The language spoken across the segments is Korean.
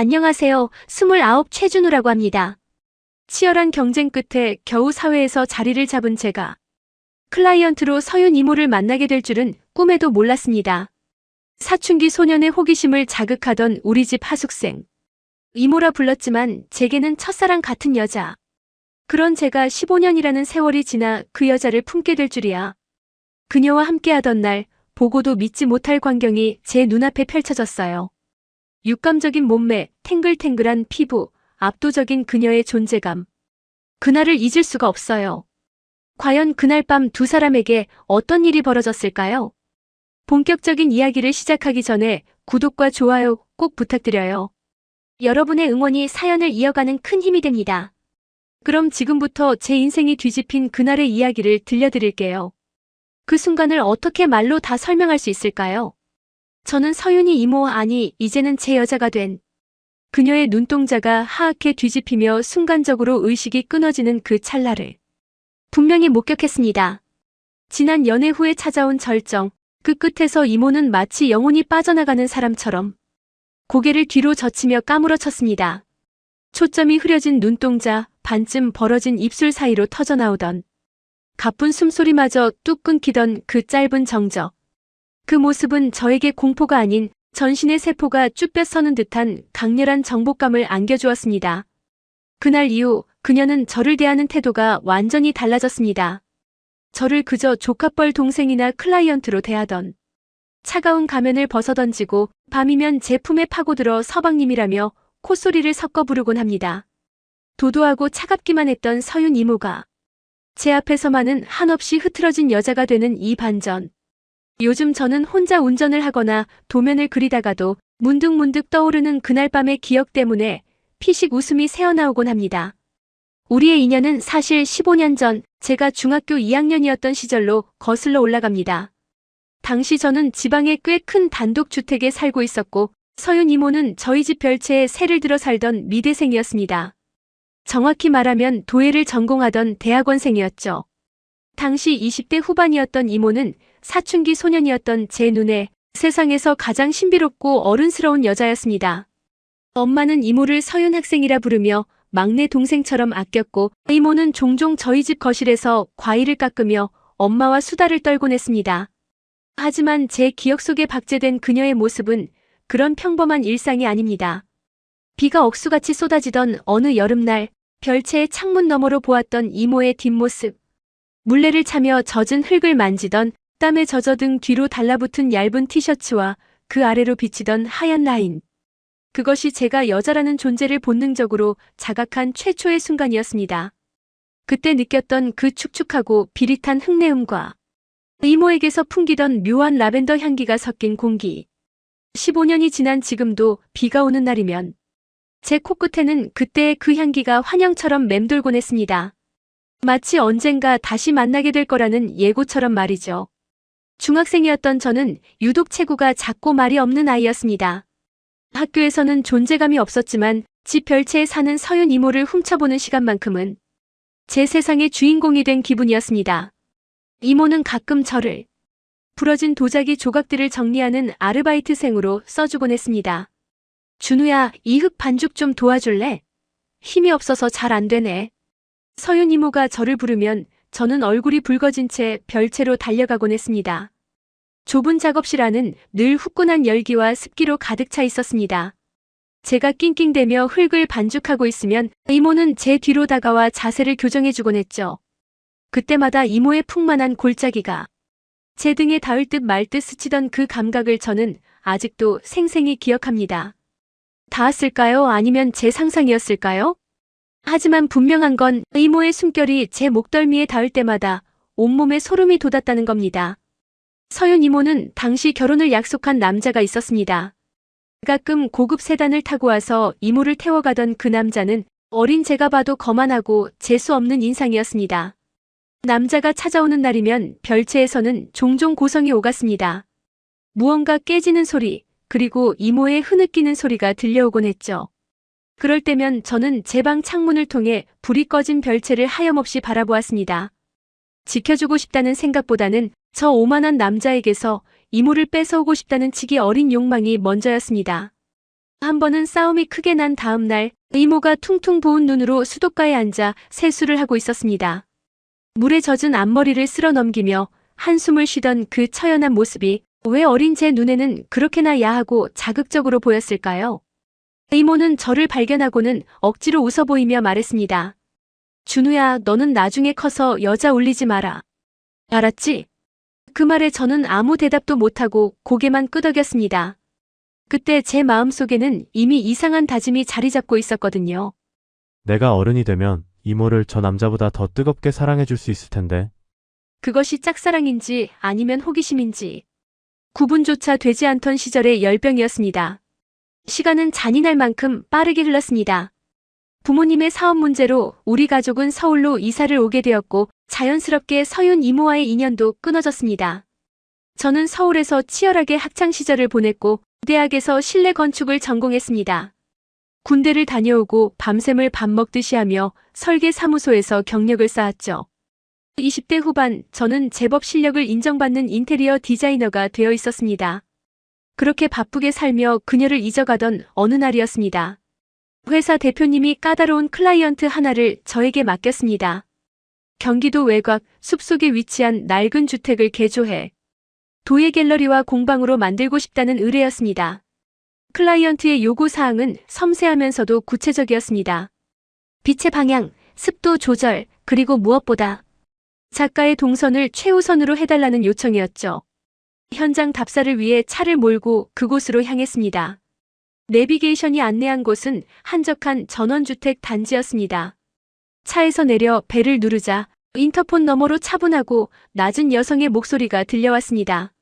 안녕하세요. 29 최준우라고 합니다. 치열한 경쟁 끝에 겨우 사회에서 자리를 잡은 제가 클라이언트로 서윤 이모를 만나게 될 줄은 꿈에도 몰랐습니다. 사춘기 소년의 호기심을 자극하던 우리 집 하숙생. 이모라 불렀지만 제게는 첫사랑 같은 여자. 그런 제가 15년이라는 세월이 지나 그 여자를 품게 될 줄이야. 그녀와 함께하던 날 보고도 믿지 못할 광경이 제 눈앞에 펼쳐졌어요. 육감적인 몸매, 탱글탱글한 피부, 압도적인 그녀의 존재감. 그날을 잊을 수가 없어요. 과연 그날 밤 두 사람에게 어떤 일이 벌어졌을까요? 본격적인 이야기를 시작하기 전에 구독과 좋아요 꼭 부탁드려요. 여러분의 응원이 사연을 이어가는 큰 힘이 됩니다. 그럼 지금부터 제 인생이 뒤집힌 그날의 이야기를 들려드릴게요. 그 순간을 어떻게 말로 다 설명할 수 있을까요? 저는 서윤이 이모, 아니 이제는 제 여자가 된 그녀의 눈동자가 하얗게 뒤집히며 순간적으로 의식이 끊어지는 그 찰나를 분명히 목격했습니다. 지난 연애 후에 찾아온 절정, 그 끝에서 이모는 마치 영혼이 빠져나가는 사람처럼 고개를 뒤로 젖히며 까무러쳤습니다. 초점이 흐려진 눈동자, 반쯤 벌어진 입술 사이로 터져나오던 가쁜 숨소리마저 뚝 끊기던 그 짧은 정적. 그 모습은 저에게 공포가 아닌 전신의 세포가 쭈뼛 서는 듯한 강렬한 정복감을 안겨주었습니다. 그날 이후 그녀는 저를 대하는 태도가 완전히 달라졌습니다. 저를 그저 조카뻘 동생이나 클라이언트로 대하던 차가운 가면을 벗어던지고 밤이면 제 품에 파고들어 서방님이라며 콧소리를 섞어 부르곤 합니다. 도도하고 차갑기만 했던 서윤 이모가 제 앞에서만은 한없이 흐트러진 여자가 되는 이 반전. 요즘 저는 혼자 운전을 하거나 도면을 그리다가도 문득문득 떠오르는 그날 밤의 기억 때문에 피식 웃음이 새어나오곤 합니다. 우리의 인연은 사실 15년 전 제가 중학교 2학년이었던 시절로 거슬러 올라갑니다. 당시 저는 지방의 꽤 큰 단독주택에 살고 있었고 서윤 이모는 저희 집 별채에 새를 들어 살던 미대생이었습니다. 정확히 말하면 도예를 전공하던 대학원생이었죠. 당시 20대 후반이었던 이모는 사춘기 소년이었던 제 눈에 세상에서 가장 신비롭고 어른스러운 여자였습니다. 엄마는 이모를 서윤 학생이라 부르며 막내 동생처럼 아꼈고 이모는 종종 저희 집 거실에서 과일을 깎으며 엄마와 수다를 떨곤 했습니다. 하지만 제 기억 속에 박제된 그녀의 모습은 그런 평범한 일상이 아닙니다. 비가 억수같이 쏟아지던 어느 여름날 별채의 창문 너머로 보았던 이모의 뒷모습. 물레를 차며 젖은 흙을 만지던 땀에 젖어등 뒤로 달라붙은 얇은 티셔츠와 그 아래로 비치던 하얀 라인. 그것이 제가 여자라는 존재를 본능적으로 자각한 최초의 순간이었습니다. 그때 느꼈던 그 축축하고 비릿한 흙내음과 이모에게서 풍기던 묘한 라벤더 향기가 섞인 공기. 15년이 지난 지금도 비가 오는 날이면 제 코끝에는 그때의 그 향기가 환영처럼 맴돌곤 했습니다. 마치 언젠가 다시 만나게 될 거라는 예고처럼 말이죠. 중학생이었던 저는 유독 체구가 작고 말이 없는 아이였습니다. 학교에서는 존재감이 없었지만 집 별채에 사는 서윤 이모를 훔쳐보는 시간만큼은 제 세상의 주인공이 된 기분이었습니다. 이모는 가끔 저를 부러진 도자기 조각들을 정리하는 아르바이트생으로 써주곤 했습니다. 준우야, 이 흙 반죽 좀 도와줄래? 힘이 없어서 잘 안 되네. 서윤 이모가 저를 부르면 저는 얼굴이 붉어진 채 별채로 달려가곤 했습니다. 좁은 작업실 안은 늘 후끈한 열기와 습기로 가득 차 있었습니다. 제가 낑낑대며 흙을 반죽하고 있으면 이모는 제 뒤로 다가와 자세를 교정해주곤 했죠. 그때마다 이모의 풍만한 골짜기가 제 등에 닿을 듯 말 듯 스치던 그 감각을 저는 아직도 생생히 기억합니다. 닿았을까요? 아니면 제 상상이었을까요? 하지만 분명한 건 이모의 숨결이 제 목덜미에 닿을 때마다 온몸에 소름이 돋았다는 겁니다. 서윤 이모는 당시 결혼을 약속한 남자가 있었습니다. 가끔 고급 세단을 타고 와서 이모를 태워가던 그 남자는 어린 제가 봐도 거만하고 재수 없는 인상이었습니다. 남자가 찾아오는 날이면 별채에서는 종종 고성이 오갔습니다. 무언가 깨지는 소리, 그리고 이모의 흐느끼는 소리가 들려오곤 했죠. 그럴 때면 저는 제 방 창문을 통해 불이 꺼진 별채를 하염없이 바라보았습니다. 지켜주고 싶다는 생각보다는 저 오만한 남자에게서 이모를 뺏어오고 싶다는 치기 어린 욕망이 먼저였습니다. 한 번은 싸움이 크게 난 다음 날 이모가 퉁퉁 부은 눈으로 수도가에 앉아 세수를 하고 있었습니다. 물에 젖은 앞머리를 쓸어 넘기며 한숨을 쉬던 그 처연한 모습이 왜 어린 제 눈에는 그렇게나 야하고 자극적으로 보였을까요? 이모는 저를 발견하고는 억지로 웃어 보이며 말했습니다. 준우야, 너는 나중에 커서 여자 울리지 마라. 알았지? 그 말에 저는 아무 대답도 못하고 고개만 끄덕였습니다. 그때 제 마음속에는 이미 이상한 다짐이 자리 잡고 있었거든요. 내가 어른이 되면 이모를 저 남자보다 더 뜨겁게 사랑해줄 수 있을 텐데. 그것이 짝사랑인지 아니면 호기심인지 구분조차 되지 않던 시절의 열병이었습니다. 시간은 잔인할 만큼 빠르게 흘렀습니다. 부모님의 사업 문제로 우리 가족은 서울로 이사를 오게 되었고 자연스럽게 서윤 이모와의 인연도 끊어졌습니다. 저는 서울에서 치열하게 학창시절을 보냈고 대학에서 실내 건축을 전공했습니다. 군대를 다녀오고 밤샘을 밥 먹듯이 하며 설계 사무소에서 경력을 쌓았죠. 20대 후반 저는 제법 실력을 인정받는 인테리어 디자이너가 되어 있었습니다. 그렇게 바쁘게 살며 그녀를 잊어가던 어느 날이었습니다. 회사 대표님이 까다로운 클라이언트 하나를 저에게 맡겼습니다. 경기도 외곽 숲속에 위치한 낡은 주택을 개조해 도예 갤러리와 공방으로 만들고 싶다는 의뢰였습니다. 클라이언트의 요구사항은 섬세하면서도 구체적이었습니다. 빛의 방향, 습도 조절, 그리고 무엇보다 작가의 동선을 최우선으로 해달라는 요청이었죠. 현장 답사를 위해 차를 몰고 그곳으로 향했습니다. 내비게이션이 안내한 곳은 한적한 전원주택 단지였습니다. 차에서 내려 벨을 누르자 인터폰 너머로 차분하고 낮은 여성의 목소리가 들려왔습니다.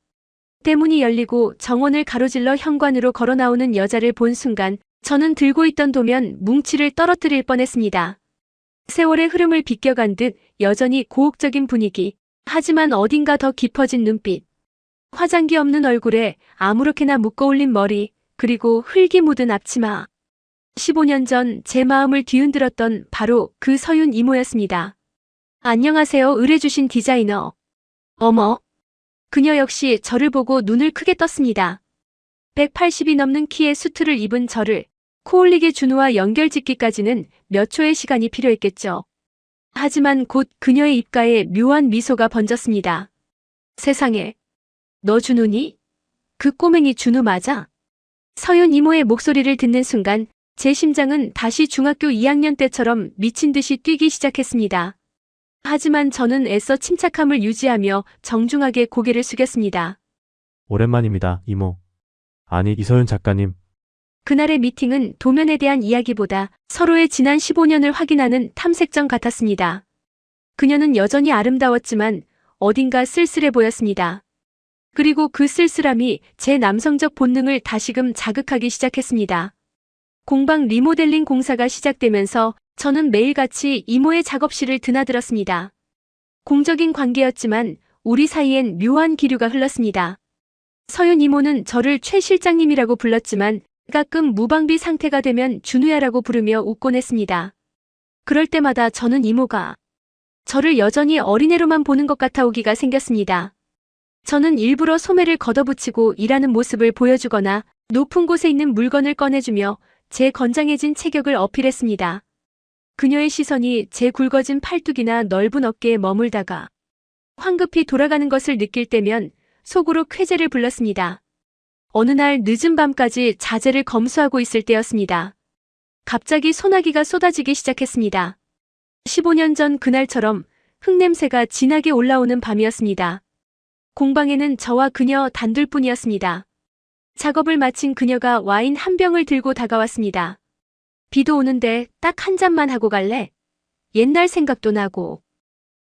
대문이 열리고 정원을 가로질러 현관으로 걸어 나오는 여자를 본 순간 저는 들고 있던 도면 뭉치를 떨어뜨릴 뻔했습니다. 세월의 흐름을 비껴간 듯 여전히 고혹적인 분위기, 하지만 어딘가 더 깊어진 눈빛, 화장기 없는 얼굴에 아무렇게나 묶어올린 머리, 그리고 흙이 묻은 앞치마. 15년 전 제 마음을 뒤흔들었던 바로 그 서윤 이모였습니다. 안녕하세요, 의뢰주신 디자이너. 어머. 그녀 역시 저를 보고 눈을 크게 떴습니다. 180이 넘는 키의 수트를 입은 저를 코올리게 준우와 연결짓기까지는 몇 초의 시간이 필요했겠죠. 하지만 곧 그녀의 입가에 묘한 미소가 번졌습니다. 세상에. 너 준우니? 그 꼬맹이 준우 맞아? 서윤 이모의 목소리를 듣는 순간 제 심장은 다시 중학교 2학년 때처럼 미친 듯이 뛰기 시작했습니다. 하지만 저는 애써 침착함을 유지하며 정중하게 고개를 숙였습니다. 오랜만입니다, 이모. 아니, 이서윤 작가님. 그날의 미팅은 도면에 대한 이야기보다 서로의 지난 15년을 확인하는 탐색전 같았습니다. 그녀는 여전히 아름다웠지만 어딘가 쓸쓸해 보였습니다. 그리고 그 쓸쓸함이 제 남성적 본능을 다시금 자극하기 시작했습니다. 공방 리모델링 공사가 시작되면서 저는 매일같이 이모의 작업실을 드나들었습니다. 공적인 관계였지만 우리 사이엔 묘한 기류가 흘렀습니다. 서윤 이모는 저를 최 실장님이라고 불렀지만 가끔 무방비 상태가 되면 준우야라고 부르며 웃곤 했습니다. 그럴 때마다 저는 이모가 저를 여전히 어린애로만 보는 것 같아 오기가 생겼습니다. 저는 일부러 소매를 걷어붙이고 일하는 모습을 보여주거나 높은 곳에 있는 물건을 꺼내주며 제 건장해진 체격을 어필했습니다. 그녀의 시선이 제 굵어진 팔뚝이나 넓은 어깨에 머물다가 황급히 돌아가는 것을 느낄 때면 속으로 쾌재를 불렀습니다. 어느 날 늦은 밤까지 자재를 검수하고 있을 때였습니다. 갑자기 소나기가 쏟아지기 시작했습니다. 15년 전 그날처럼 흙냄새가 진하게 올라오는 밤이었습니다. 공방에는 저와 그녀 단둘뿐이었습니다. 작업을 마친 그녀가 와인 한 병을 들고 다가왔습니다. 비도 오는데 딱 한 잔만 하고 갈래? 옛날 생각도 나고.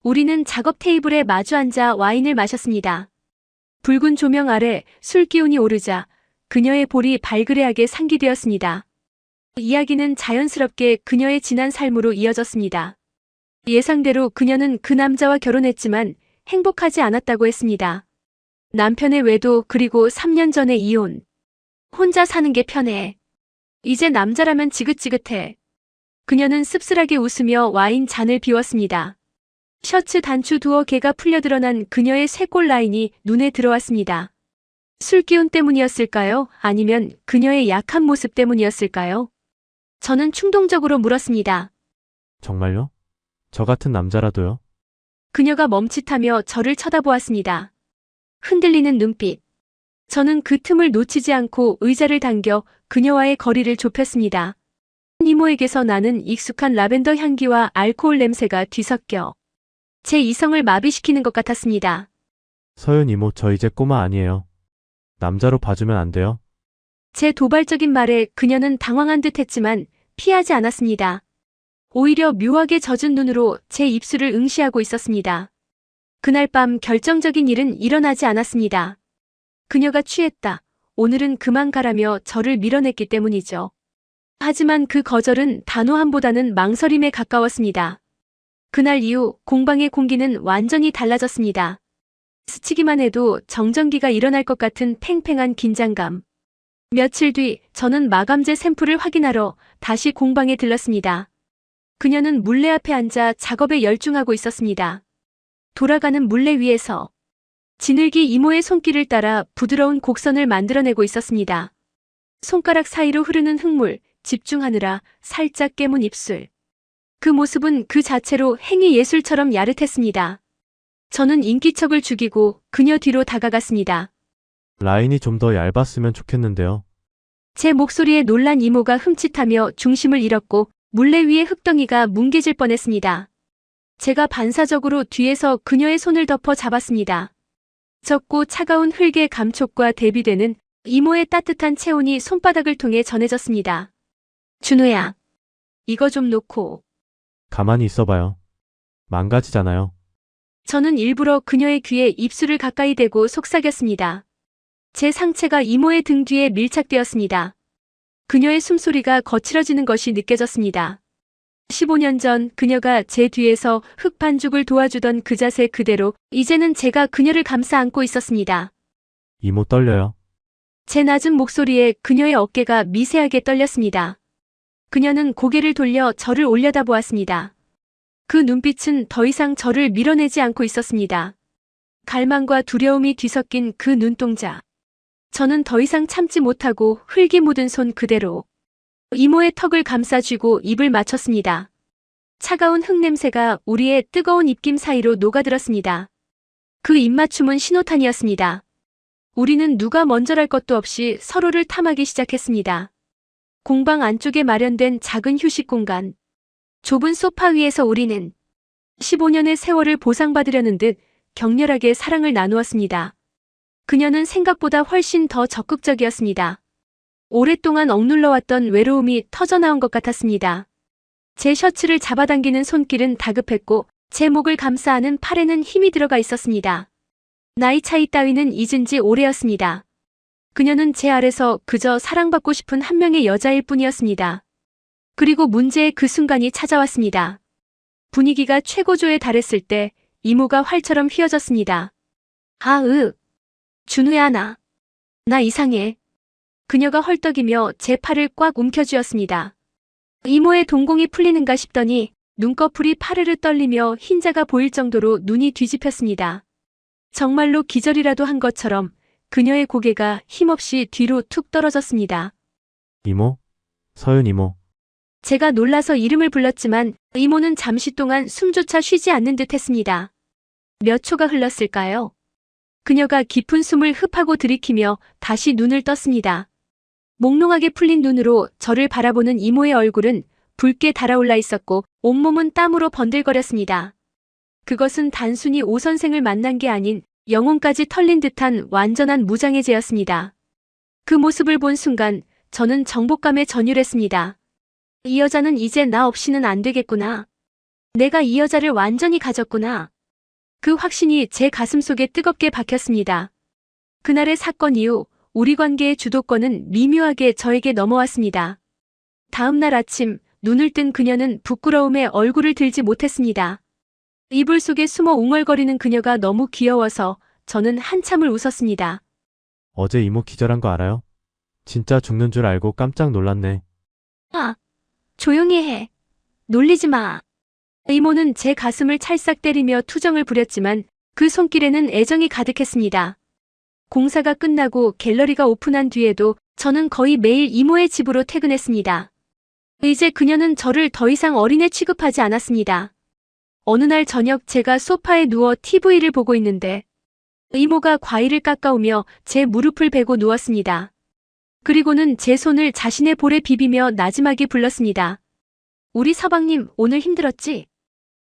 우리는 작업 테이블에 마주 앉아 와인을 마셨습니다. 붉은 조명 아래 술 기운이 오르자 그녀의 볼이 발그레하게 상기되었습니다. 이야기는 자연스럽게 그녀의 지난 삶으로 이어졌습니다. 예상대로 그녀는 그 남자와 결혼했지만 행복하지 않았다고 했습니다. 남편의 외도 그리고 3년 전에 이혼. 혼자 사는 게 편해. 이제 남자라면 지긋지긋해. 그녀는 씁쓸하게 웃으며 와인 잔을 비웠습니다. 셔츠 단추 두어 개가 풀려 드러난 그녀의 쇄골 라인이 눈에 들어왔습니다. 술 기운 때문이었을까요? 아니면 그녀의 약한 모습 때문이었을까요? 저는 충동적으로 물었습니다. 정말요? 저 같은 남자라도요? 그녀가 멈칫하며 저를 쳐다보았습니다. 흔들리는 눈빛. 저는 그 틈을 놓치지 않고 의자를 당겨 그녀와의 거리를 좁혔습니다. 이모에게서 나는 익숙한 라벤더 향기와 알코올 냄새가 뒤섞여 제 이성을 마비시키는 것 같았습니다. 서윤 이모, 저 이제 꼬마 아니에요. 남자로 봐주면 안 돼요? 제 도발적인 말에 그녀는 당황한 듯 했지만 피하지 않았습니다. 오히려 묘하게 젖은 눈으로 제 입술을 응시하고 있었습니다. 그날 밤 결정적인 일은 일어나지 않았습니다. 그녀가 취했다. 오늘은 그만 가라며 저를 밀어냈기 때문이죠. 하지만 그 거절은 단호함보다는 망설임에 가까웠습니다. 그날 이후 공방의 공기는 완전히 달라졌습니다. 스치기만 해도 정전기가 일어날 것 같은 팽팽한 긴장감. 며칠 뒤 저는 마감재 샘플을 확인하러 다시 공방에 들렀습니다. 그녀는 물레 앞에 앉아 작업에 열중하고 있었습니다. 돌아가는 물레 위에서 지늘기 이모의 손길을 따라 부드러운 곡선을 만들어내고 있었습니다. 손가락 사이로 흐르는 흙물, 집중하느라 살짝 깨문 입술. 그 모습은 그 자체로 행위 예술처럼 야릇했습니다. 저는 인기척을 죽이고 그녀 뒤로 다가갔습니다. 라인이 좀 더 얇았으면 좋겠는데요. 제 목소리에 놀란 이모가 흠칫하며 중심을 잃었고 물레 위의 흙덩이가 뭉개질 뻔했습니다. 제가 반사적으로 뒤에서 그녀의 손을 덮어 잡았습니다. 적고 차가운 흙의 감촉과 대비되는 이모의 따뜻한 체온이 손바닥을 통해 전해졌습니다. 준호야, 이거 좀 놓고. 가만히 있어봐요. 망가지잖아요. 저는 일부러 그녀의 귀에 입술을 가까이 대고 속삭였습니다. 제 상체가 이모의 등 뒤에 밀착되었습니다. 그녀의 숨소리가 거칠어지는 것이 느껴졌습니다. 15년 전 그녀가 제 뒤에서 흙 반죽을 도와주던 그 자세 그대로 이제는 제가 그녀를 감싸 안고 있었습니다. 이모 떨려요. 제 낮은 목소리에 그녀의 어깨가 미세하게 떨렸습니다. 그녀는 고개를 돌려 저를 올려다보았습니다. 그 눈빛은 더 이상 저를 밀어내지 않고 있었습니다. 갈망과 두려움이 뒤섞인 그 눈동자. 저는 더 이상 참지 못하고 흙이 묻은 손 그대로 이모의 턱을 감싸쥐고 입을 맞췄습니다. 차가운 흙 냄새가 우리의 뜨거운 입김 사이로 녹아들었습니다. 그 입맞춤은 신호탄이었습니다. 우리는 누가 먼저랄 것도 없이 서로를 탐하기 시작했습니다. 공방 안쪽에 마련된 작은 휴식 공간. 좁은 소파 위에서 우리는 15년의 세월을 보상받으려는 듯 격렬하게 사랑을 나누었습니다. 그녀는 생각보다 훨씬 더 적극적이었습니다. 오랫동안 억눌러왔던 외로움이 터져나온 것 같았습니다. 제 셔츠를 잡아당기는 손길은 다급했고 제 목을 감싸 안은 팔에는 힘이 들어가 있었습니다. 나이 차이 따위는 잊은 지 오래였습니다. 그녀는 제 아래서 그저 사랑받고 싶은 한 명의 여자일 뿐이었습니다. 그리고 문제의 그 순간이 찾아왔습니다. 분위기가 최고조에 달했을 때 이모가 활처럼 휘어졌습니다. 준우야 나 이상해. 그녀가 헐떡이며 제 팔을 꽉 움켜쥐었습니다. 이모의 동공이 풀리는가 싶더니 눈꺼풀이 파르르 떨리며 흰자가 보일 정도로 눈이 뒤집혔습니다. 정말로 기절이라도 한 것처럼 그녀의 고개가 힘없이 뒤로 툭 떨어졌습니다. 이모? 서윤 이모. 제가 놀라서 이름을 불렀지만 이모는 잠시 동안 숨조차 쉬지 않는 듯 했습니다. 몇 초가 흘렀을까요? 그녀가 깊은 숨을 흡하고 들이키며 다시 눈을 떴습니다. 몽롱하게 풀린 눈으로 저를 바라보는 이모의 얼굴은 붉게 달아올라 있었고 온몸은 땀으로 번들거렸습니다. 그것은 단순히 오 선생을 만난 게 아닌 영혼까지 털린 듯한 완전한 무장해제였습니다. 그 모습을 본 순간 저는 정복감에 전율했습니다. 이 여자는 이제 나 없이는 안 되겠구나. 내가 이 여자를 완전히 가졌구나. 그 확신이 제 가슴속에 뜨겁게 박혔습니다. 그날의 사건 이후 우리 관계의 주도권은 미묘하게 저에게 넘어왔습니다. 다음 날 아침 눈을 뜬 그녀는 부끄러움에 얼굴을 들지 못했습니다. 이불 속에 숨어 웅얼거리는 그녀가 너무 귀여워서 저는 한참을 웃었습니다. 어제 이모 기절한 거 알아요? 진짜 죽는 줄 알고 깜짝 놀랐네. 조용히 해. 놀리지 마. 이모는 제 가슴을 찰싹 때리며 투정을 부렸지만 그 손길에는 애정이 가득했습니다. 공사가 끝나고 갤러리가 오픈한 뒤에도 저는 거의 매일 이모의 집으로 퇴근했습니다. 이제 그녀는 저를 더 이상 어린애 취급하지 않았습니다. 어느 날 저녁 제가 소파에 누워 TV를 보고 있는데 이모가 과일을 깎아오며 제 무릎을 베고 누웠습니다. 그리고는 제 손을 자신의 볼에 비비며 나지막이 불렀습니다. 우리 서방님 오늘 힘들었지?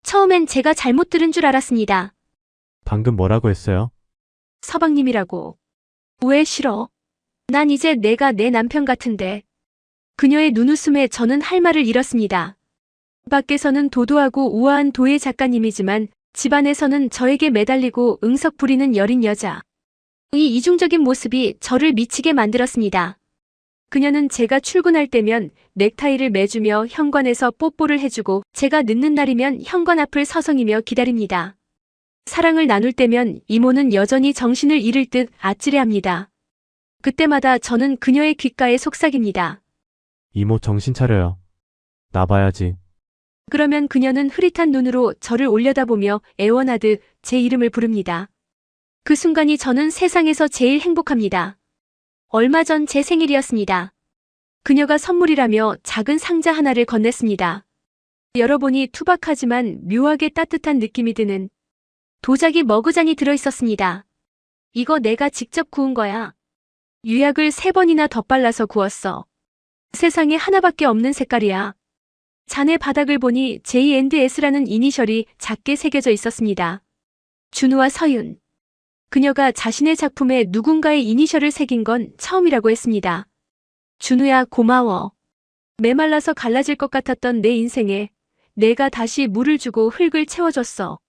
처음엔 제가 잘못 들은 줄 알았습니다. 방금 뭐라고 했어요? 서방님이라고. 왜 싫어? 난 이제 내가 내 남편 같은데. 그녀의 눈웃음에 저는 할 말을 잃었습니다. 밖에서는 도도하고 우아한 도예 작가님이지만 집안에서는 저에게 매달리고 응석 부리는 여린 여자. 이 이중적인 모습이 저를 미치게 만들었습니다. 그녀는 제가 출근할 때면 넥타이를 매주며 현관에서 뽀뽀를 해주고 제가 늦는 날이면 현관 앞을 서성이며 기다립니다. 사랑을 나눌 때면 이모는 여전히 정신을 잃을 듯 아찔해합니다. 그때마다 저는 그녀의 귓가에 속삭입니다. 이모 정신 차려요. 나 봐야지. 그러면 그녀는 흐릿한 눈으로 저를 올려다보며 애원하듯 제 이름을 부릅니다. 그 순간이 저는 세상에서 제일 행복합니다. 얼마 전 제 생일이었습니다. 그녀가 선물이라며 작은 상자 하나를 건넸습니다. 열어보니 투박하지만 묘하게 따뜻한 느낌이 드는 도자기 머그잔이 들어있었습니다. 이거 내가 직접 구운 거야. 유약을 3번이나 덧발라서 구웠어. 세상에 하나밖에 없는 색깔이야. 잔의 바닥을 보니 J&S라는 이니셜이 작게 새겨져 있었습니다. 준우와 서윤. 그녀가 자신의 작품에 누군가의 이니셜을 새긴 건 처음이라고 했습니다. 준우야 고마워. 메말라서 갈라질 것 같았던 내 인생에 내가 다시 물을 주고 흙을 채워줬어.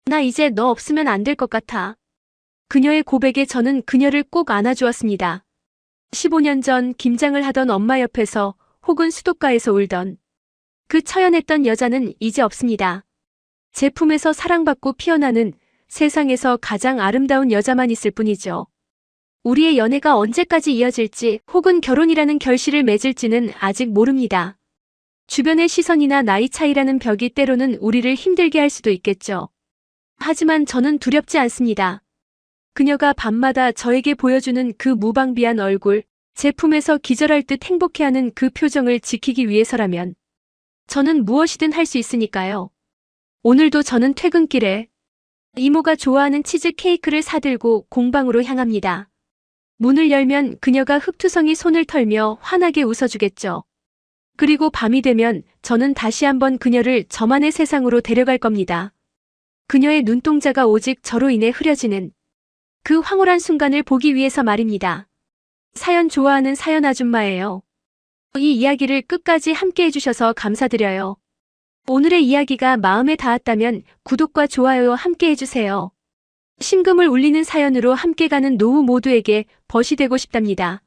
나 이제 너 없으면 안 될 것 같아. 그녀의 고백에 저는 그녀를 꼭 안아주었습니다. 15년 전 김장을 하던 엄마 옆에서 혹은 수도가에서 울던 그 처연했던 여자는 이제 없습니다. 제품에서 사랑받고 피어나는 세상에서 가장 아름다운 여자만 있을 뿐이죠. 우리의 연애가 언제까지 이어질지 혹은 결혼이라는 결실을 맺을지는 아직 모릅니다. 주변의 시선이나 나이 차이라는 벽이 때로는 우리를 힘들게 할 수도 있겠죠. 하지만 저는 두렵지 않습니다. 그녀가 밤마다 저에게 보여주는 그 무방비한 얼굴, 제품에서 기절할 듯 행복해하는 그 표정을 지키기 위해서라면 저는 무엇이든 할 수 있으니까요. 오늘도 저는 퇴근길에 이모가 좋아하는 치즈 케이크를 사들고 공방으로 향합니다. 문을 열면 그녀가 흙투성이 손을 털며 환하게 웃어주겠죠. 그리고 밤이 되면 저는 다시 한번 그녀를 저만의 세상으로 데려갈 겁니다. 그녀의 눈동자가 오직 저로 인해 흐려지는 그 황홀한 순간을 보기 위해서 말입니다. 사연 좋아하는 사연 아줌마예요. 이 이야기를 끝까지 함께 해주셔서 감사드려요. 오늘의 이야기가 마음에 닿았다면 구독과 좋아요 함께 해주세요. 심금을 울리는 사연으로 함께 가는 노후 모두에게 벗이 되고 싶답니다.